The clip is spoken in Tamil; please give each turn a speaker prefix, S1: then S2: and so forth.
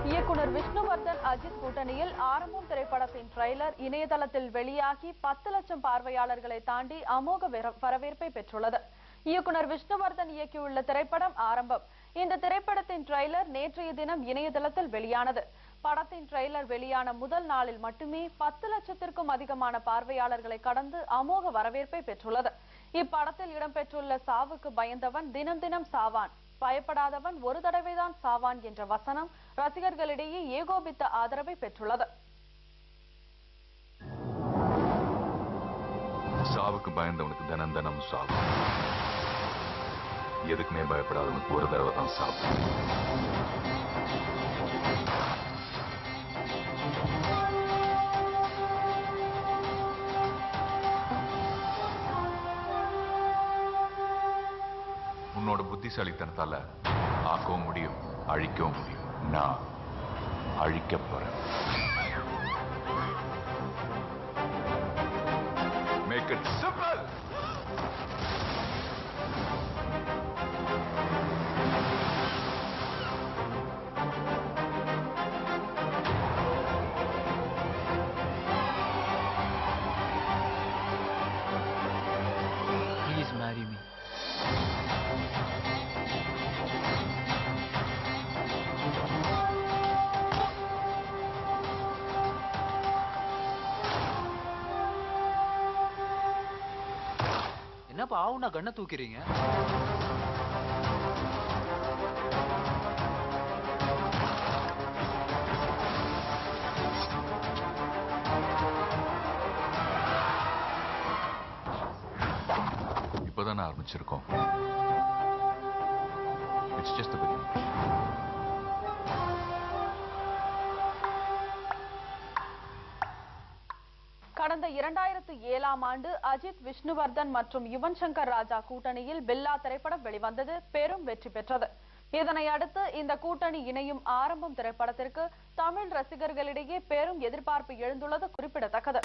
S1: இயக்குனர் விஷ்ணுவர்தன் அஜித் கூட்டணியில் ஆரம்பம் திரைப்படத்தின் ட்ரெய்லர் இணையதளத்தில் வெளியாகி 10 லட்சம் பார்வையாளர்களை தாண்டி அமோக வரவேற்பை பெற்றுள்ளது. இயக்குனர் விஷ்ணுவர்தன் இயக்கியுள்ள திரைப்படம் ஆரம்பம். இந்த திரைப்படத்தின் ட்ரெய்லர் நேற்றைய தினம் இணையதளத்தில் வெளியானது. படத்தின் ட்ரெய்லர் வெளியான முதல் நாளில் மட்டுமே 10 லட்சத்திற்கும் அதிகமான பார்வையாளர்களை கடந்து அமோக வரவேற்பை பெற்றுள்ளது. இப்படத்தில் இடம்பெற்றுள்ள சாவுக்கு பயந்தவன் தினம் தினம் சாவான், பயப்படாதவன் ஒரு தடவைதான் சாவான் என்ற வசனம் ரசிகர்களிடையே ஏகோபித்த ஆதரவை பெற்றுள்ளது.
S2: சாவுக்கு பயந்தவனுக்கு தினம் தினம் சாவு, எதுக்குமே பயப்படாதவனுக்கு ஒரு தடவை தான் சாவு. உன்னோட புத்திசாலித்தனத்தால ஆக்கவும் முடியும், அழிக்கவும் முடியும். நான் அழிக்க போறேன். Make it simple.
S3: Please marry me. என்னப்பா ஆவுனா கண்ணை தூக்கிறீங்க?
S2: இப்பதானே ஆரம்பிச்சிருக்கோம். It's just the beginning.
S1: கடந்த 2007ஆம் ஆண்டு அஜித், விஷ்ணுவர்தன் மற்றும் யுவன் சங்கர் ராஜா கூட்டணியில் பில்லா திரைப்படம் வெளிவந்தது, பெரும் வெற்றி பெற்றது. இதனை அடுத்து இந்த கூட்டணி இணையும் ஆரம்பம் திரைப்படத்திற்கு தமிழ் ரசிகர்களிடையே பெரும் எதிர்பார்ப்பு எழுந்துள்ளது குறிப்பிடத்தக்கது.